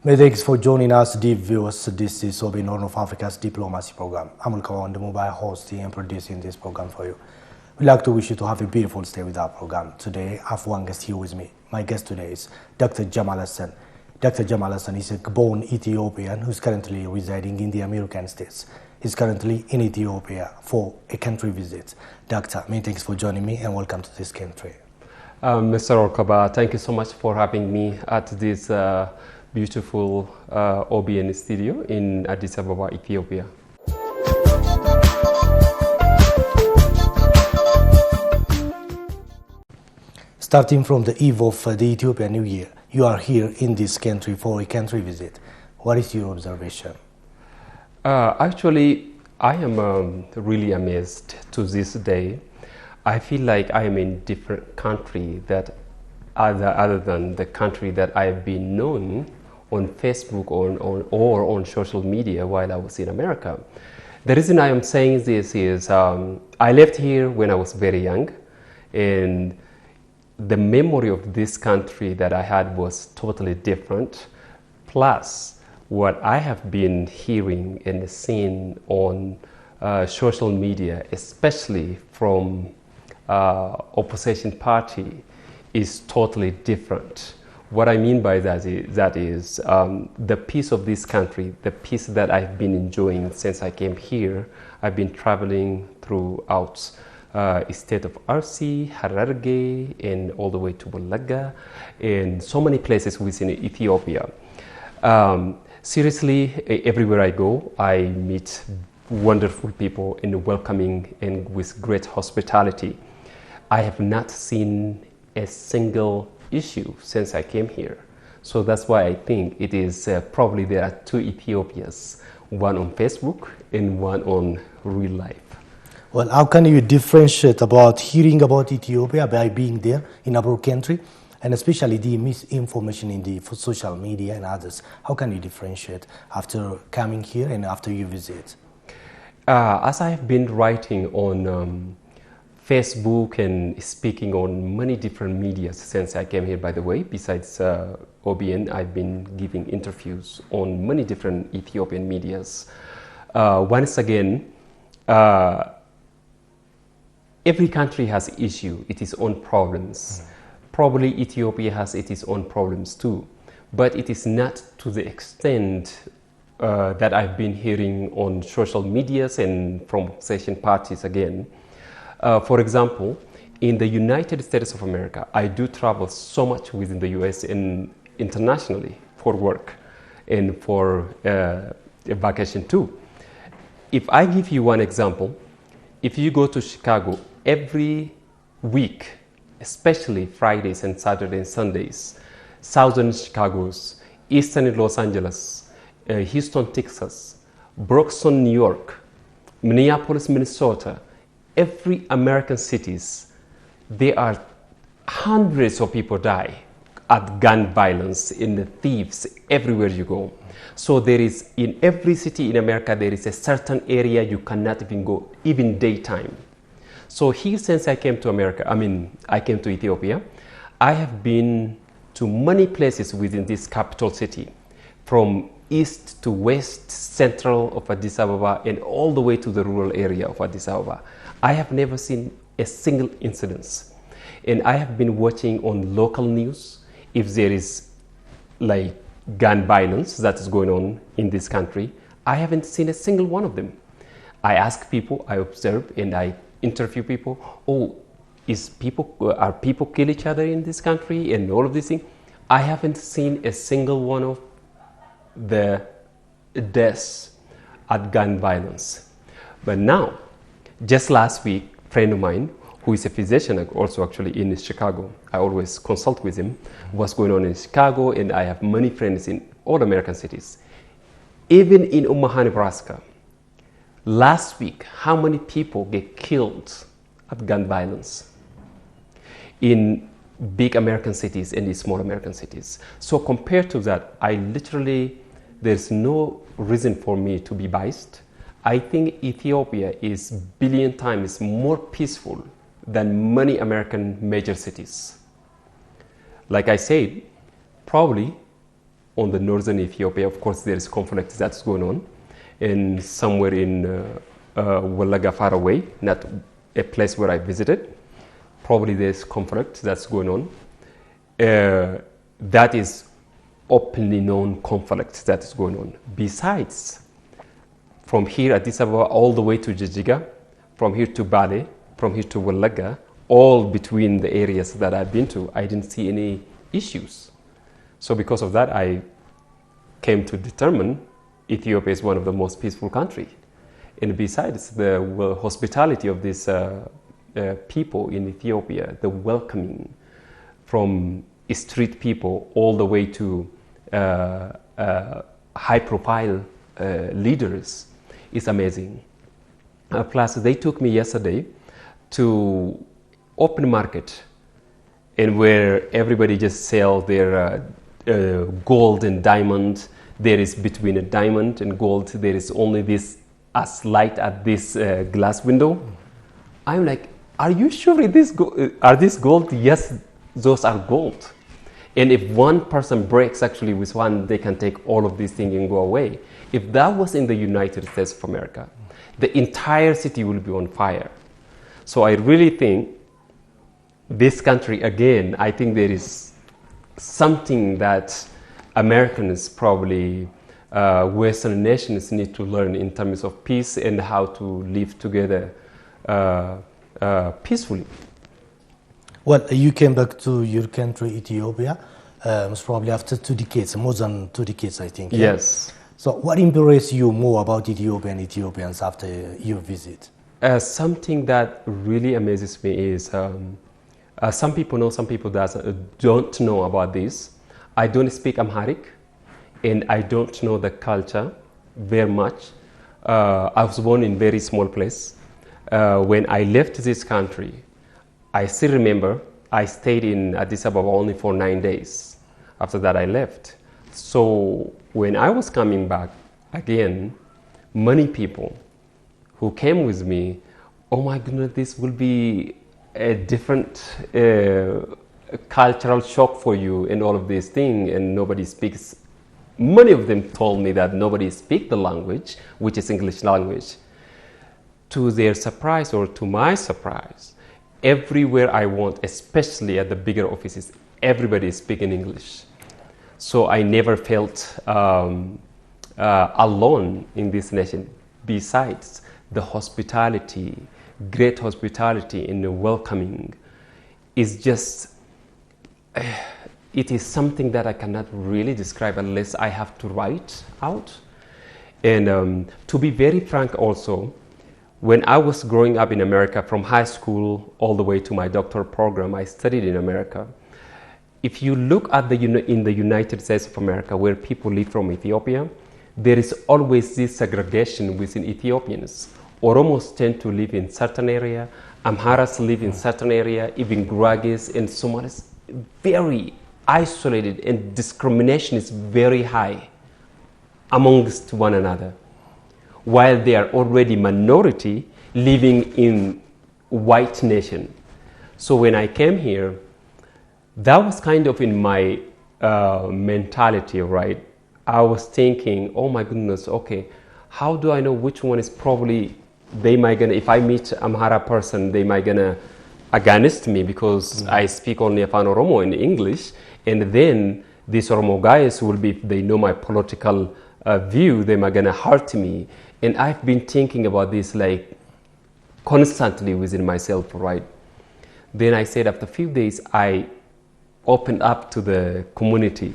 Many thanks for joining us, dear viewers. This is Hoffman, Horn of Africa's diplomacy program. I'm on the mobile hosting and producing this program for you. We'd like to wish you to have a beautiful stay with our program. Today, I have one guest here with me. My guest today is Dr. Jemal Hassan. Dr. Jemal Hassan is a born Ethiopian who's currently residing in the American States. He's currently in Ethiopia for a country visit. Doctor, many thanks for joining me and welcome to this country. Mr. Orkaba, thank you so much for having me at this beautiful OBN studio in Addis Ababa, Ethiopia. Starting from the eve of the Ethiopian New Year, you are here in this country for a country visit. What is your observation? Actually, I am really amazed to this day. I feel like I am in a different country that other than the country that I've been known on Facebook or on social media while I was in America. The reason I am saying this is I left here when I was very young, and the memory of this country that I had was totally different. Plus, what I have been hearing and seeing on social media, especially from opposition party, is totally different. What I mean by that is the peace of this country, the peace that I've been enjoying since I came here. I've been traveling throughout state of RC, Hararge, and all the way to Walaga, and so many places within Ethiopia. Seriously, everywhere I go, I meet wonderful people and welcoming and with great hospitality. I have not seen a single issue since I came here. So that's why I think it is probably there are two Ethiopias, one on Facebook and one on real life. Well, how can you differentiate about hearing about Ethiopia by being there in our country, and especially the misinformation in the social media and others? How can you differentiate after coming here and after you visit? As I have been writing on Facebook and speaking on many different media since I came here, by the way, besides OBN, I've been giving interviews on many different Ethiopian medias. Once again, every country has its own problems. Probably Ethiopia has its own problems too, but it is not to the extent that I've been hearing on social medias and from opposition parties again. For example, in the United States of America, I do travel so much within the US and internationally for work and for a vacation too. If I give you one example, if you go to Chicago every week, especially Fridays and Saturdays and Sundays, Southern Chicago's, Eastern Los Angeles, Houston, Texas, Broxton, New York, Minneapolis, Minnesota, every American cities, there are hundreds of people die at gun violence, in the thieves, everywhere you go. So there is, in every city in America, there is a certain area you cannot even go, even daytime. So here, since I came to America, I came to Ethiopia, I have been to many places within this capital city, from east to west, central of Addis Ababa, and all the way to the rural area of Addis Ababa. I have never seen a single incident. And I have been watching on local news if there is like gun violence that is going on in this country. I haven't seen a single one of them. I ask people, I observe, and I interview people. Oh, are people kill each other in this country and all of these things? I haven't seen a single one of the deaths at gun violence. But now, just last week, a friend of mine, who is a physician also actually in Chicago, I always consult with him, what's going on in Chicago, and I have many friends in all American cities. Even in Omaha, Nebraska, last week, how many people get killed at gun violence in big American cities and in small American cities? So compared to that, there's no reason for me to be biased. I think Ethiopia is billion times more peaceful than many American major cities. Like I said, probably on the northern Ethiopia. Of course, there is conflict that's going on, and somewhere in Wallaga, far away, not a place where I visited, probably there's conflict that's going on. That is openly known conflict that is going on. Besides, from here at Addis Ababa all the way to Jijiga, from here to Bale, from here to Wallaga, all between the areas that I've been to, I didn't see any issues. So because of that, I came to determine Ethiopia is one of the most peaceful countries. And besides the hospitality of these people in Ethiopia, the welcoming from street people all the way to high-profile leaders is amazing. Plus, they took me yesterday to open market, and where everybody just sell their gold and diamond. There is between a diamond and gold, there is only this as light at this glass window. I'm like, are you sure are these gold? Yes, those are gold. And if one person breaks actually with one, they can take all of these things and go away. If that was in the United States of America, the entire city will be on fire. So I really think this country, again, I think there is something that Americans, probably Western nations, need to learn in terms of peace and how to live together peacefully. Well, you came back to your country, Ethiopia, most probably after 2 decades, more than 2 decades, I think. Yeah? Yes. So what impressed you more about Ethiopia and Ethiopians after your visit? Something that really amazes me is some people know, some people don't know about this. I don't speak Amharic, and I don't know the culture very much. I was born in a very small place. When I left this country, I still remember I stayed in Addis Ababa only for 9 days. After that, I left. So when I was coming back again, many people who came with me, oh my goodness, this will be a different cultural shock for you and all of these things, and nobody speaks. Many of them told me that nobody speaks the language, which is English language. To their surprise, or to my surprise, everywhere I went, especially at the bigger offices, everybody is speaking English. So I never felt alone in this nation. Besides the hospitality, great hospitality and the welcoming is just, it is something that I cannot really describe unless I have to write out. And to be very frank also, when I was growing up in America, from high school all the way to my doctoral program, I studied in America. If you look at in the United States of America, where people live from Ethiopia, there is always this segregation within Ethiopians. Oromos tend to live in certain area, Amharas live in certain area, even Guragis and Somalis, very isolated, and discrimination is very high amongst one another, while they are already minority living in white nation. So when I came here, that was kind of in my mentality, right? I was thinking, oh my goodness, okay, how do I know which one is probably, they might gonna, if I meet Amhara person, they might gonna against me because I speak only Afan Oromo in English, and then these Oromo guys will be, if they know my political view, they might gonna hurt me. And I've been thinking about this like constantly within myself, right? Then I said after a few days, I opened up to the community.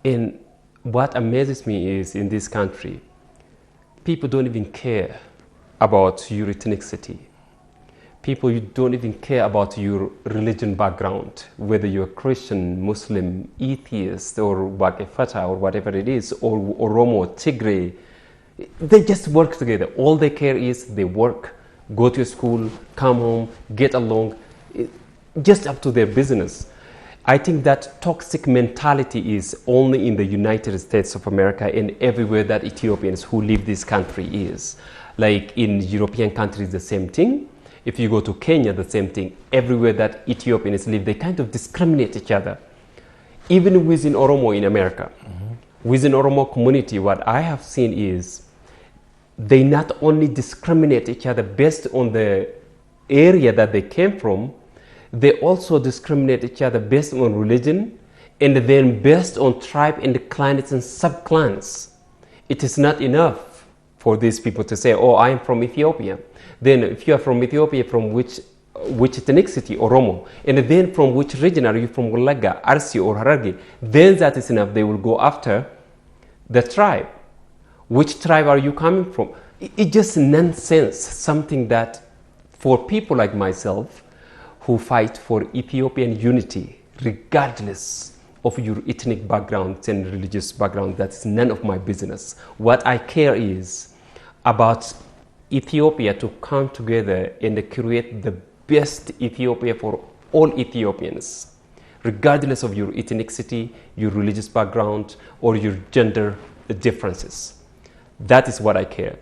And what amazes me is in this country, people don't even care about your ethnicity. People, you don't even care about your religion background, whether you're Christian, Muslim, atheist, or Wakefata, or whatever it is, or Oromo, Tigray. They just work together. All they care is they work, go to school, come home, get along, just up to their business. I think that toxic mentality is only in the United States of America and everywhere that Ethiopians who live this country is. Like in European countries, the same thing. If you go to Kenya, the same thing. Everywhere that Ethiopians live, they kind of discriminate each other. Even within Oromo in America. within Oromo community, what I have seen is they not only discriminate each other based on the area that they came from, they also discriminate each other based on religion, and then based on tribe and clans and sub-clans. It is not enough for these people to say, oh, I am from Ethiopia. Then if you are from Ethiopia, from which ethnicity, Oromo, and then from which region are you from, Walaga, Arsi or Hararge, then that is enough. They will go after the tribe. Which tribe are you coming from? It's just nonsense, something that for people like myself who fight for Ethiopian unity, regardless of your ethnic background and religious background, that's none of my business. What I care is about Ethiopia to come together and create the best Ethiopia for all Ethiopians, regardless of your ethnicity, your religious background, or your gender differences. That is what I care.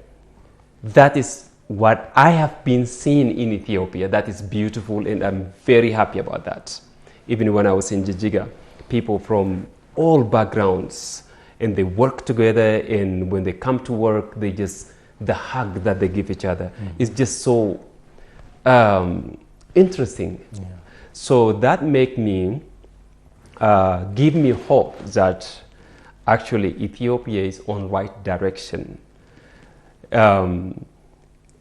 That is what I have been seeing in Ethiopia. That is beautiful, and I'm very happy about that. Even when I was in Jijiga, people from all backgrounds, and they work together, and when they come to work, the hug that they give each other is just so interesting. Yeah. So that make me, give me hope that actually Ethiopia is on right direction.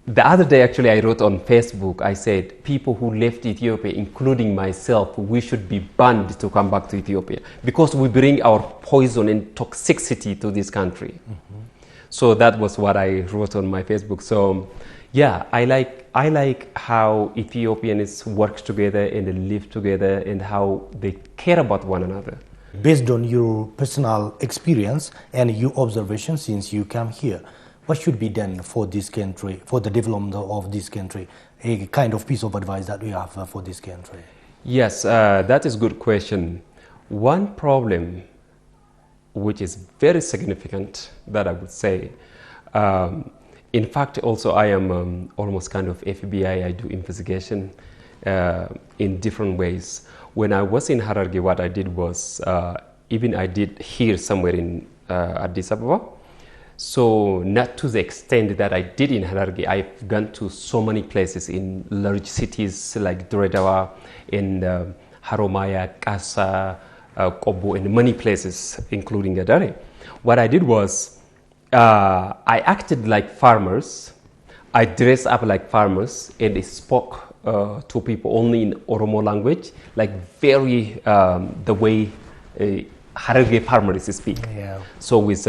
The other day, actually, I wrote on Facebook, I said, people who left Ethiopia, including myself, we should be banned to come back to Ethiopia because we bring our poison and toxicity to this country. Mm-hmm. So that was what I wrote on my Facebook. So yeah, I like how Ethiopians work together and live together and how they care about one another. Based on your personal experience and your observation since you come here, what should be done for this country, for the development of this country? A kind of piece of advice that we have for this country. Yes, that is a good question. One problem which is very significant that I would say, in fact, also I am almost kind of FBI, I do investigation in different ways. When I was in Hararge, what I did was, even I did here somewhere in Addis Ababa. So not to the extent that I did in Hararge, I've gone to so many places in large cities like Doredawa, in Haromaya, Kasa, Kobo, and many places, including Gadare. What I did was, I acted like farmers, I dressed up like farmers, and I spoke to people only in Oromo language, like very the way Hararge farmers speak. Yeah. So with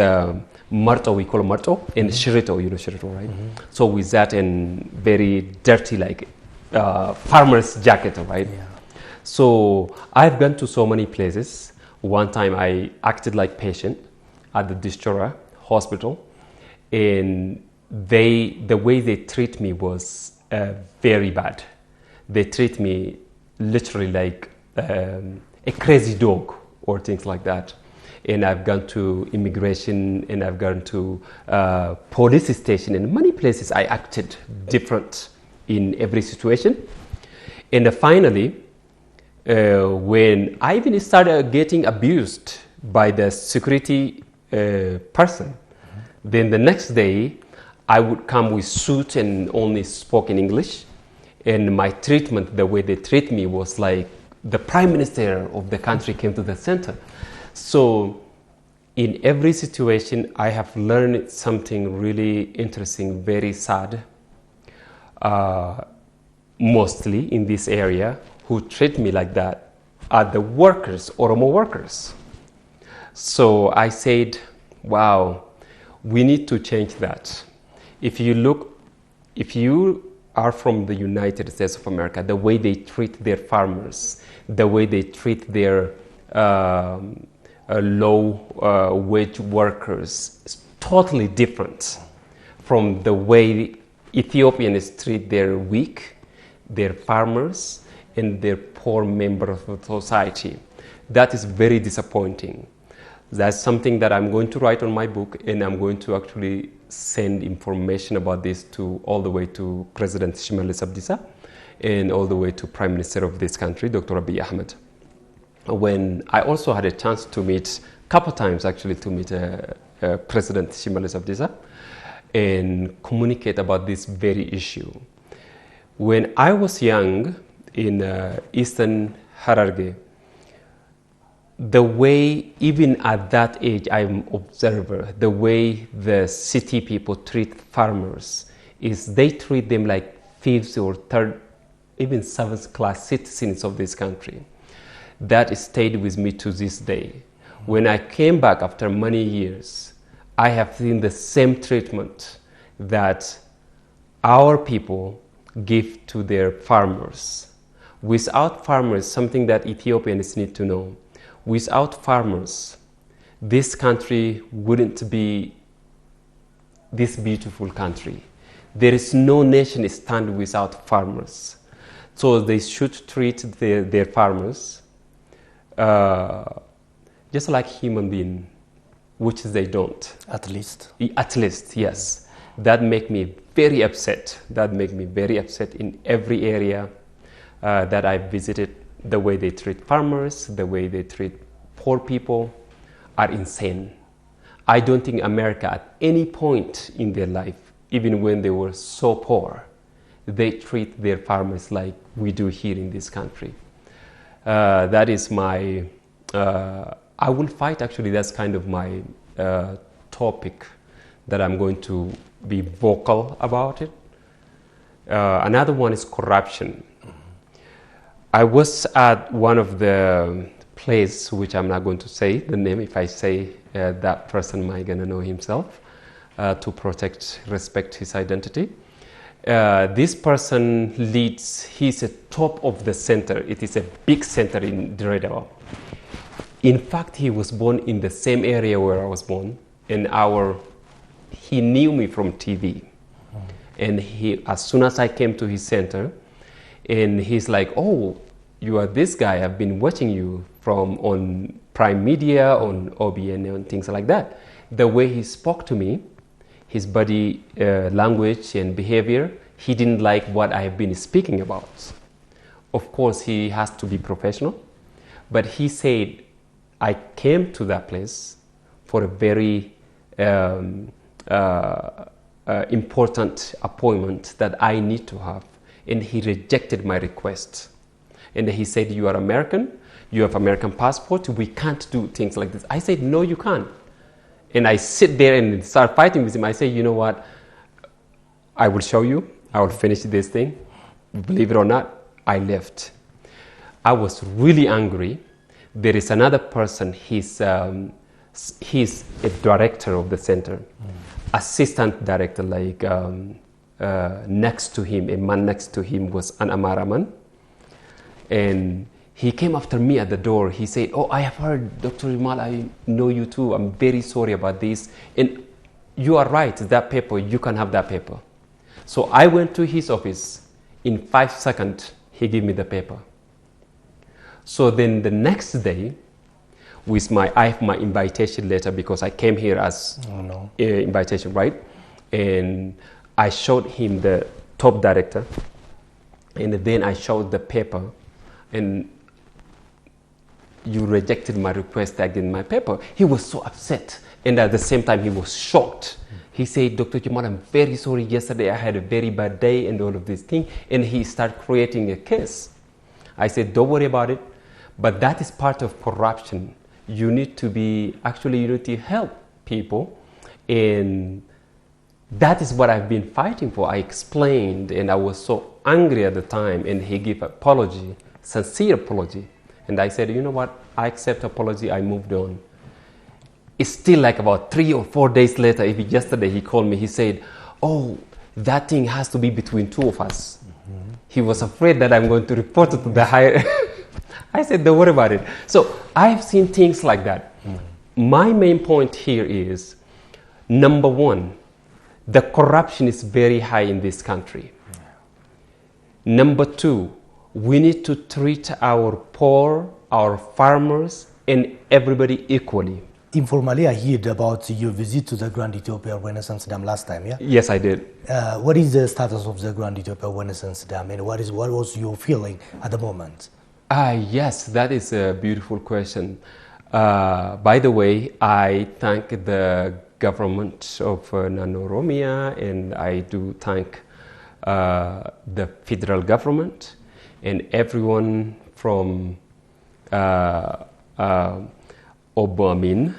Marto, we call Marto, and Shirito, you know Shirito, right? Mm-hmm. So with that and very dirty, like farmer's jacket, right? Yeah. So I've gone to so many places. One time I acted like patient at the Distora hospital, and the way they treat me was very bad. They treat me literally like a crazy dog or things like that. And I've gone to immigration, and I've gone to police station, and many places I acted different in every situation. And finally, when I even started getting abused by the security person, then the next day I would come with suit and only spoke in English. And my treatment, the way they treat me was like the prime minister of the country came to the center. So in every situation, I have learned something really interesting, very sad, mostly in this area, who treat me like that are the workers, Oromo workers. So I said, wow, we need to change that. If you are from the United States of America, the way they treat their farmers, the way they treat their low wage workers is totally different from the way Ethiopians treat their weak, their farmers, and their poor members of the society. That is very disappointing. That's something that I'm going to write on my book, and I'm going to actually send information about this to all the way to President Jemal and all the way to Prime Minister of this country, Dr. Abiy Ahmed. When I also had a chance to meet couple times actually to meet President Jemal and communicate about this very issue. When I was young in Eastern Hararge, the way, even at that age, I'm an observer, the way the city people treat farmers is they treat them like fifth or third, even seventh class citizens of this country. That stayed with me to this day. When I came back after many years, I have seen the same treatment that our people give to their farmers. Without farmers, something that Ethiopians need to know, without farmers, this country wouldn't be this beautiful country. There is no nation stand without farmers. So they should treat their farmers just like human beings, which they don't. At least. At least, yes. That make me very upset. That make me very upset in every area that I visited. The way they treat farmers, the way they treat poor people are insane. I don't think America at any point in their life, even when they were so poor, they treat their farmers like we do here in this country. That is my, I will fight actually, that's kind of my topic that I'm going to be vocal about it. Another one is corruption. I was at one of the places, which I'm not going to say the name. If I say that person might gonna know himself, to protect, respect his identity. This person leads, he's a top of the center. It is a big center in Dredaba. In fact, he was born in the same area where I was born. And he knew me from TV. And as soon as I came to his center, and he's like, oh, you are this guy. I've been watching you on Prime Media, on OBN, and things like that. The way he spoke to me, his body language and behavior, he didn't like what I have been speaking about. Of course, he has to be professional. But he said, I came to that place for a very important appointment that I need to have. And he rejected my request. And he said, you are American, you have American passport, we can't do things like this. I said, no, you can't. And I sit there and start fighting with him. I say, you know what, I will show you, I will finish this thing. Believe it or not, I left. I was really angry. There is another person, he's a director of the center, assistant director, like next to him, a man next to him was an Amaraman. And he came after me at the door. He said, oh, I have heard, Dr. Jemal, I know you too. I'm very sorry about this. And you are right, that paper, you can have that paper. So I went to his office. In 5 seconds, he gave me the paper. So then the next day, I have my invitation letter because I came here as invitation, right? And I showed him the top director. And then I showed the paper. And you rejected my request against my paper. He was so upset. And at the same time, he was shocked. He said, Dr. Jemal, I'm very sorry. Yesterday, I had a very bad day and all of these things. And he started creating a case. I said, don't worry about it. But that is part of corruption. You need to help people. And that is what I've been fighting for. I explained, and I was so angry at the time. And he gave apology. Sincere apology. And I said, you know what, I accept apology, I moved on. It's still like about 3 or 4 days later, yesterday he called me, he said, oh, that thing has to be between two of us. He was afraid that I'm going to report it to the higher. I said, don't worry about it. So I've seen things like that. My main point here is, number one, the corruption is very high in this country. Number two, we need to treat our poor, our farmers, and everybody equally. Informally, I heard about your visit to the Grand Ethiopia Renaissance Dam last time, yeah? Yes, I did. What is the status of the Grand Ethiopia Renaissance Dam, and what was your feeling at the moment? Yes, that is a beautiful question. By the way, I thank the government of Nanoromia, and I do thank the federal government and everyone from Obamin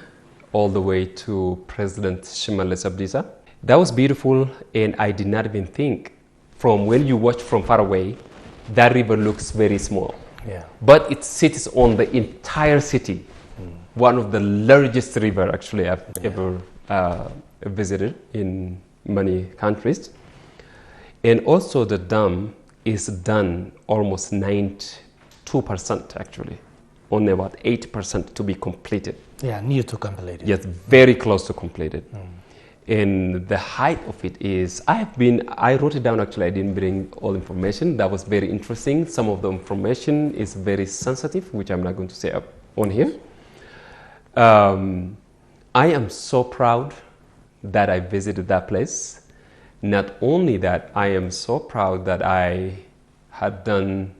all the way to President Jemal. That was beautiful, and I did not even think, from when you watch from far away, that river looks very small. Yeah. But it sits on the entire city. One of the largest river actually I've ever visited in many countries. And also the dam is done almost 92% actually, only about 8% to be completed. Yeah, near to completed. Yes, very close to completed. And the height of it is, I wrote it down actually, I didn't bring all information. That was very interesting. Some of the information is very sensitive, which I'm not going to say up on here. I am so proud that I visited that place. Not only that, I am so proud that I had done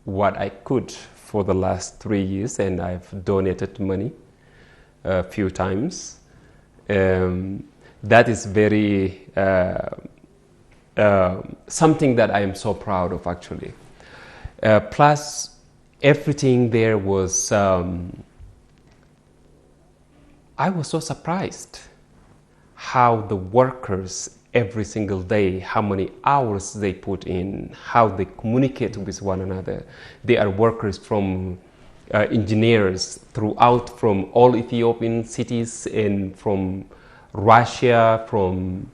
what I could for the last 3 years, and I've donated money a few times. That is very something that I am so proud of actually. Plus, everything there was, I was so surprised how the workers every single day, how many hours they put in, how they communicate with one another. They are workers from engineers throughout from all Ethiopian cities and from Russia, from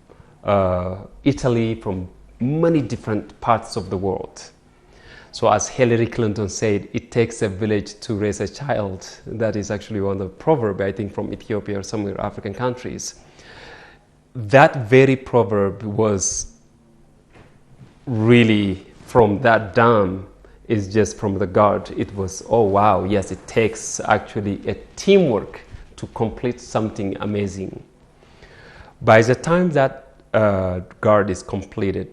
Italy, from many different parts of the world. So as Hillary Clinton said, it takes a village to raise a child. That is actually one of the proverbs, I think, from Ethiopia or some of the African countries. That very proverb was really from that dam, is just from the God. It was, oh wow, yes, it takes actually a teamwork to complete something amazing. By the time that guard is completed,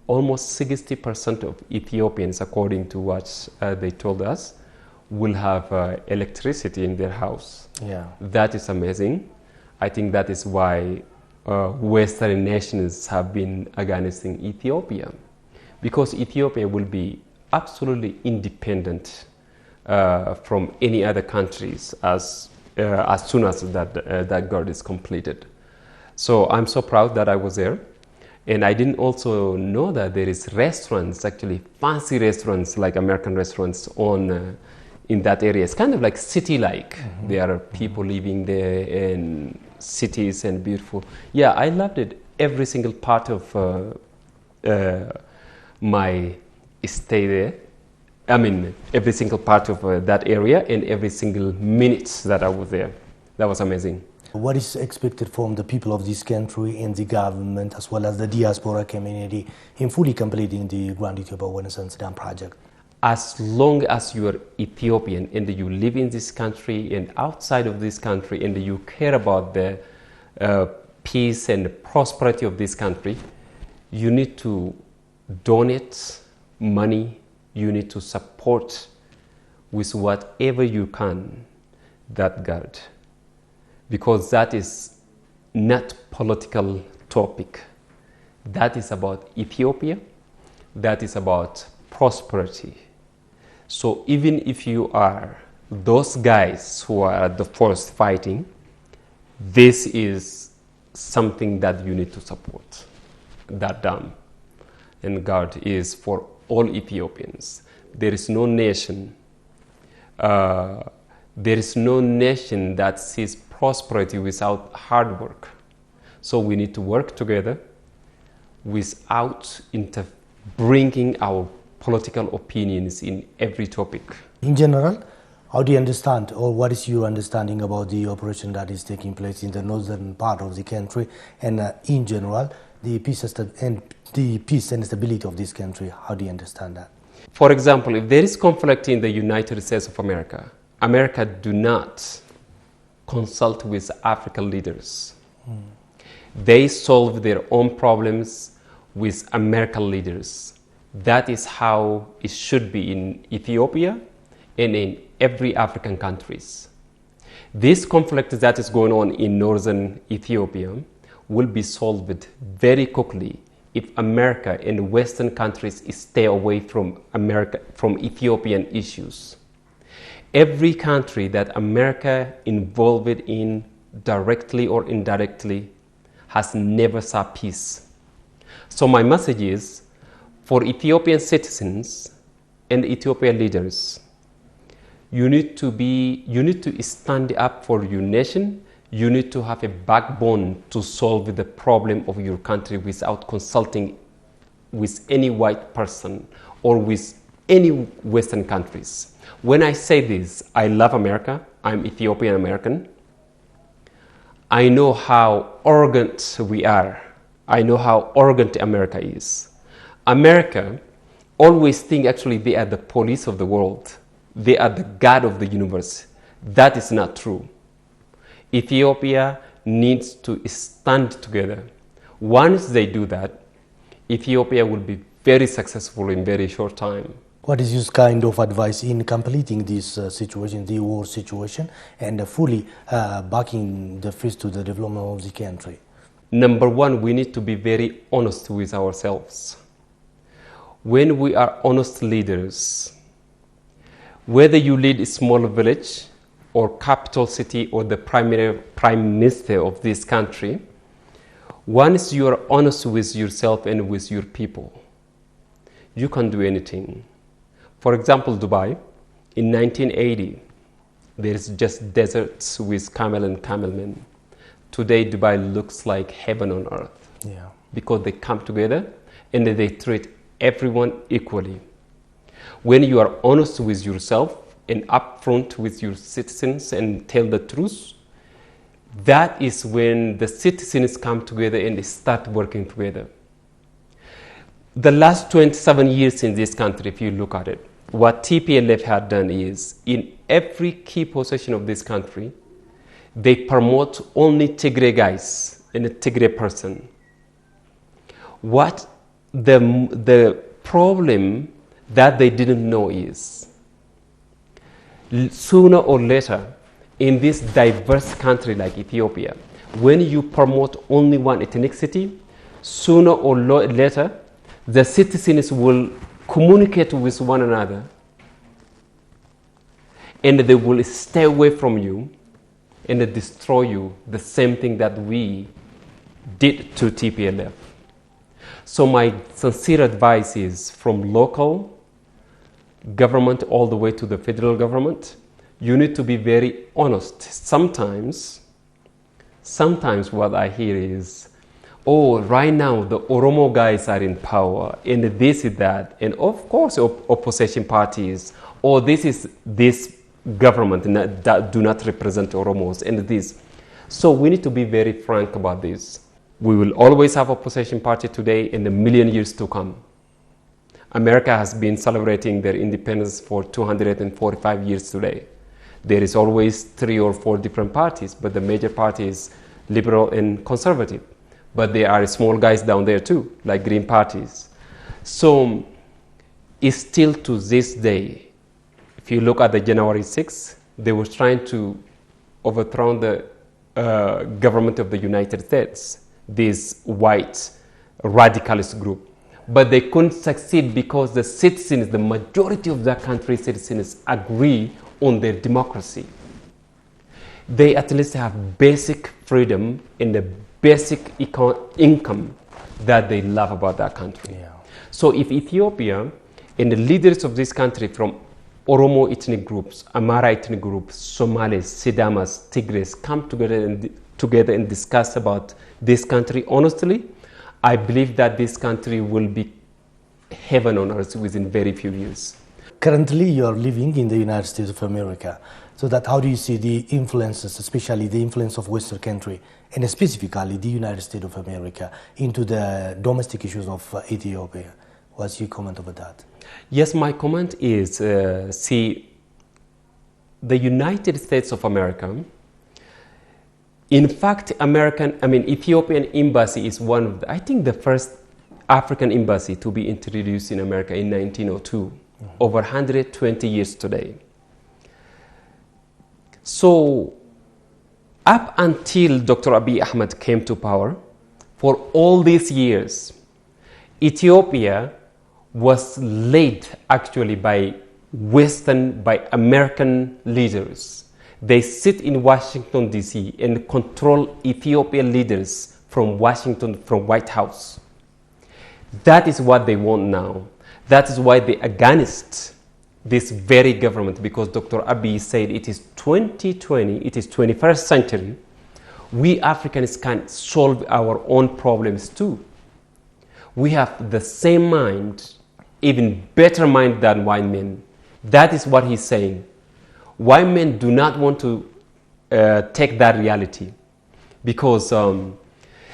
almost 60% of Ethiopians, according to what they told us, will have electricity in their house. Yeah. That is amazing. I think that is why Western nations have been against Ethiopia, because Ethiopia will be absolutely independent from any other countries as soon as that guard is completed. So I'm so proud that I was there. And I didn't also know that there is restaurants, actually fancy restaurants like American restaurants in that area. It's kind of like city-like. Mm-hmm. There are people living there in cities and beautiful. Yeah, I loved it. Every single part of my stay there. I mean, every single part of that area and every single minute that I was there. That was amazing. What is expected from the people of this country and the government, as well as the diaspora community, in fully completing the Grand Ethiopia Renaissance Dam project? As long as you are Ethiopian and you live in this country and outside of this country and you care about the peace and prosperity of this country, you need to donate money, you need to support with whatever you can that guard. Because that is not political topic. That is about Ethiopia. That is about prosperity. So even if you are those guys who are at the first fighting, this is something that you need to support. That dam and guard is for all Ethiopians. There is no nation. There is no nation that sees prosperity without hard work. So we need to work together without bringing our political opinions in every topic. In general, how do you understand, or what is your understanding about the operation that is taking place in the northern part of the country, and in general, the peace and stability of this country? How do you understand that? For example, if there is conflict in the United States of America, America do not consult with African leaders. They solve their own problems with American leaders. That is how it should be in Ethiopia and in every African countries. This conflict that is going on in northern Ethiopia will be solved very quickly if America and Western countries stay away from Ethiopian issues. Every country that America involved in directly or indirectly has never saw peace. So my message is for Ethiopian citizens and Ethiopian leaders, you need to stand up for your nation. You need to have a backbone to solve the problem of your country without consulting with any white person or with any Western countries. When I say this, I love America. I'm Ethiopian American. I know how arrogant we are. I know how arrogant America is. America always think actually they are the police of the world. They are the God of the universe. That is not true. Ethiopia needs to stand together. Once they do that, Ethiopia will be very successful in very short time. What is your kind of advice in completing this situation, the war situation, and fully backing the fist to the development of the country? Number one, we need to be very honest with ourselves. When we are honest leaders, whether you lead a small village or capital city or the prime minister of this country, once you are honest with yourself and with your people, you can do anything. For example, Dubai, in 1980, there is just deserts with camel and camelmen. Today, Dubai looks like heaven on earth. Yeah. Because they come together and they treat everyone equally. When you are honest with yourself and upfront with your citizens and tell the truth, that is when the citizens come together and they start working together. The last 27 years in this country, if you look at it, what TPLF had done is, in every key position of this country, they promote only Tigray guys and a Tigray person. What the problem that they didn't know is, sooner or later, in this diverse country like Ethiopia, when you promote only one ethnicity, sooner or later, the citizens will communicate with one another and they will stay away from you and destroy you, the same thing that we did to TPLF. So my sincere advice is, from local government all the way to the federal government, you need to be very honest. Sometimes what I hear is, oh, right now the Oromo guys are in power, and this is that, and of course opposition parties, or this government that do not represent Oromos, and this. So we need to be very frank about this. We will always have opposition party today in the million years to come. America has been celebrating their independence for 245 years today. There is always 3 or 4 different parties, but the major party is liberal and conservative. But there are small guys down there too, like green parties. So it's still to this day, if you look at the January 6th, they were trying to overthrow the government of the United States, this white radicalist group. But they couldn't succeed because the citizens, the majority of that country's citizens, agree on their democracy. They at least have basic freedom and the basic income that they love about that country. Yeah. So if Ethiopia and the leaders of this country from Oromo ethnic groups, Amara ethnic groups, Somalis, Sidamas, Tigres come together and discuss about this country honestly, I believe that this country will be heaven on earth within very few years. Currently, you are living in the United States of America. So that how do you see the influences, especially the influence of Western country, and specifically the United States of America, into the domestic issues of Ethiopia? What's your comment about that? Yes, my comment is, see, the United States of America, in fact, Ethiopian embassy is one of I think the first African embassy to be introduced in America in 1902, over 120 years today. So Up until Dr. Abiy Ahmed came to power, for all these years, Ethiopia was led actually by by American leaders. They sit in Washington, D.C. and control Ethiopian leaders from Washington, from White House. That is what they want now. That is why they're against this very government, because Dr. Abiy said it is 2020, it is 21st century. We Africans can solve our own problems too. We have the same mind, even better mind than white men. That is what he's saying. White men do not want to take that reality, because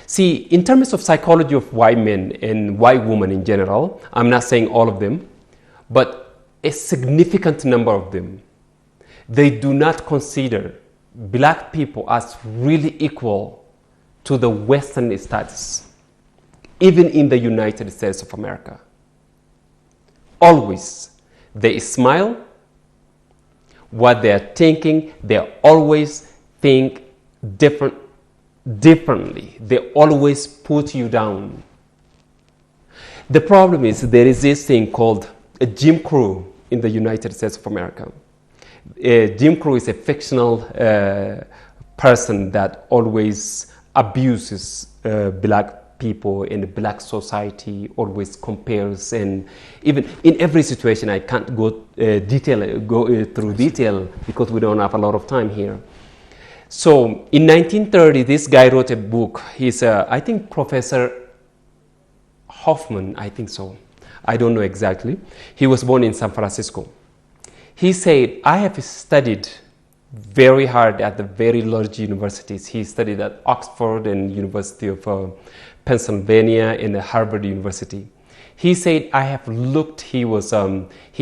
see, in terms of psychology of white men and white women in general, I'm not saying all of them, but a significant number of them, they do not consider black people as really equal to the Western status, even in the United States of America. Always, they smile. What they are thinking, they always think differently. They always put you down. The problem is there is this thing called a Jim Crow in the United States of America. Jim Crow is a fictional person that always abuses black people in the black society, always compares, and even in every situation, I can't go through detail because we don't have a lot of time here. So in 1930, this guy wrote a book. He's I think Professor Hoffman, I think so. I don't know exactly. He was born in San Francisco. He said, I have studied very hard at the very large universities. He studied at Oxford and University of Pennsylvania and Harvard University. He said, I have looked, he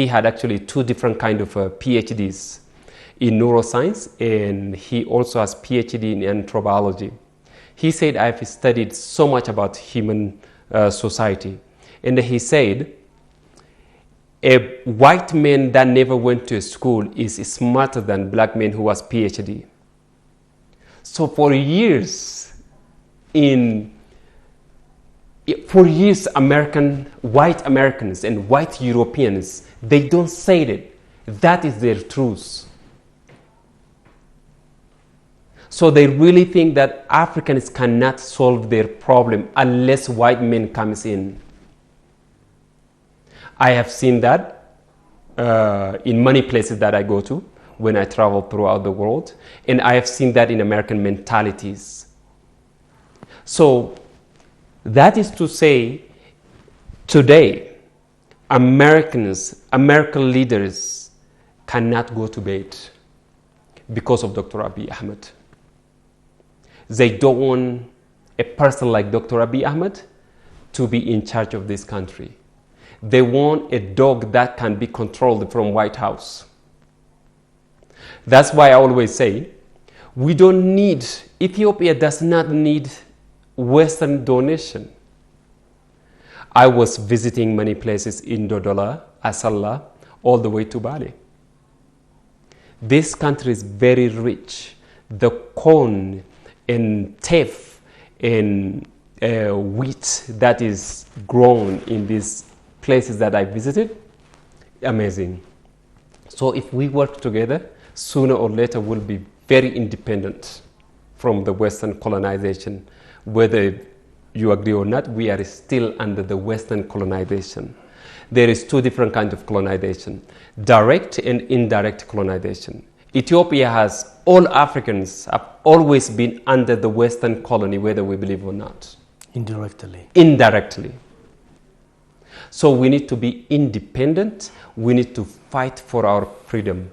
had actually 2 different kind of PhDs in neuroscience, and he also has PhD in anthropology. He said, I have studied so much about human society. And he said, a white man that never went to school is smarter than black men who has PhD. So for years, white Americans and white Europeans, they don't say it. That is their truth. So they really think that Africans cannot solve their problem unless white men comes in. I have seen that in many places that I go to when I travel throughout the world, and I have seen that in American mentalities. So that is to say, today, American leaders cannot go to bed because of Dr. Abiy Ahmed. They don't want a person like Dr. Abiy Ahmed to be in charge of this country. They want a dog that can be controlled from White House. That's why I always say, Ethiopia does not need Western donation. I was visiting many places in Dodola, Asalla, all the way to Bali. This country is very rich. The corn and teff and wheat that is grown in these places that I visited, amazing. So if we work together, sooner or later we'll be very independent from the Western colonization. Whether you agree or not, we are still under the Western colonization. There is 2 different kinds of colonization, direct and indirect colonization. Ethiopia all Africans have always been under the Western colony, whether we believe or not. Indirectly. So we need to be independent. We need to fight for our freedom.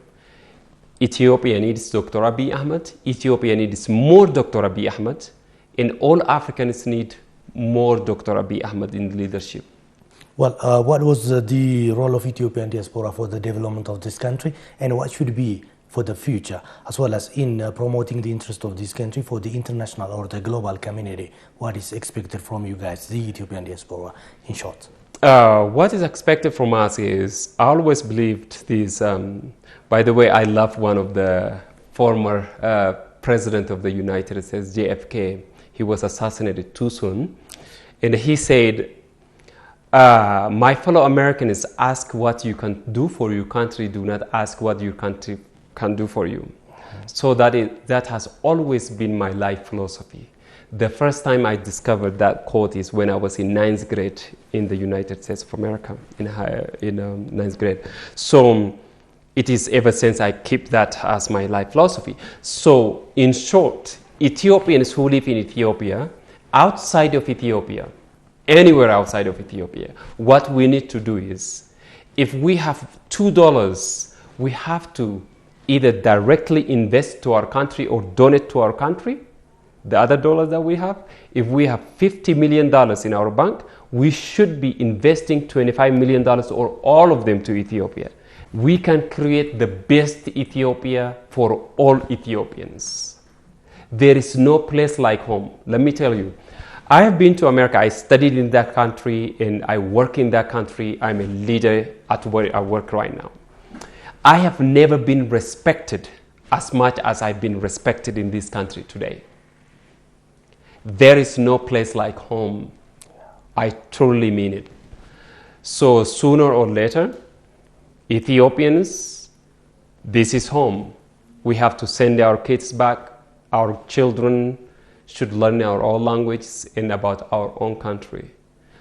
Ethiopia needs Dr. Abiy Ahmed. Ethiopia needs more Dr. Abiy Ahmed. And all Africans need more Dr. Abiy Ahmed in leadership. Well, what was the role of Ethiopian diaspora for the development of this country, and what should be for the future, as well as in promoting the interest of this country for the international or the global community? What is expected from you guys, the Ethiopian diaspora, in short? What is expected from us is, I always believed this, by the way, I love one of the former President of the United States, JFK. He was assassinated too soon. And he said, my fellow Americans, ask what you can do for your country, do not ask what your country can do for you. So that has always been my life philosophy. The first time I discovered that quote is when I was in 9th grade in the United States of America, in 9th grade. So it is ever since I keep that as my life philosophy. So in short, Ethiopians who live in Ethiopia, outside of Ethiopia, anywhere outside of Ethiopia, what we need to do is, if we have $2, we have to either directly invest to our country or donate to our country, the other dollars that we have. If we have $50 million in our bank, we should be investing $25 million or all of them to Ethiopia. We can create the best Ethiopia for all Ethiopians. There is no place like home. Let me tell you, I have been to America. I studied in that country and I work in that country. I'm a leader at where I work right now. I have never been respected as much as I've been respected in this country today. There is no place like home. I truly mean it. So sooner or later, Ethiopians, this is home. We have to send our kids back. Our children should learn our own languages and about our own country.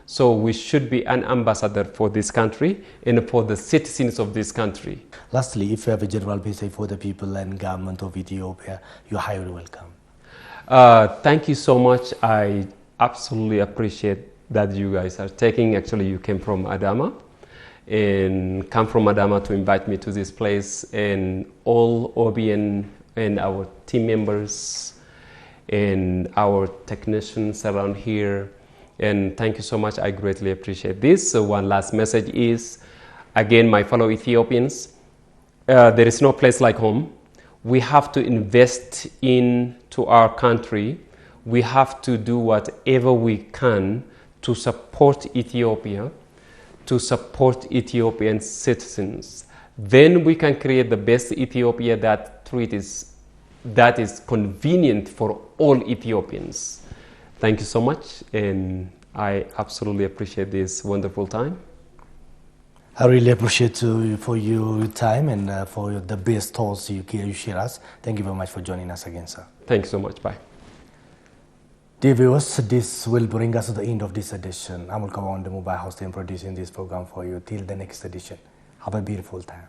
So we should be an ambassador for this country and for the citizens of this country. Lastly, if you have a general message for the people and government of Ethiopia, you're highly welcome. Thank you so much. I absolutely appreciate that you guys are taking. Actually, you came from Adama and come from Adama to invite me to this place, and all OBN and our team members and our technicians around here. And thank you so much. I greatly appreciate this. So one last message is, again, my fellow Ethiopians, there is no place like home. We have to invest into our country. We have to do whatever we can to support Ethiopia, to support Ethiopian citizens. Then we can create the best Ethiopia that is convenient for all Ethiopians. Thank you so much, and I absolutely appreciate this wonderful time. I really appreciate for your time and for the best thoughts you share us. Thank you very much for joining us again, sir. Thank you so much. Bye. Dear viewers, this will bring us to the end of this edition. I'm Jemal, the mobile host and producing this program for you. Till the next edition, have a beautiful time.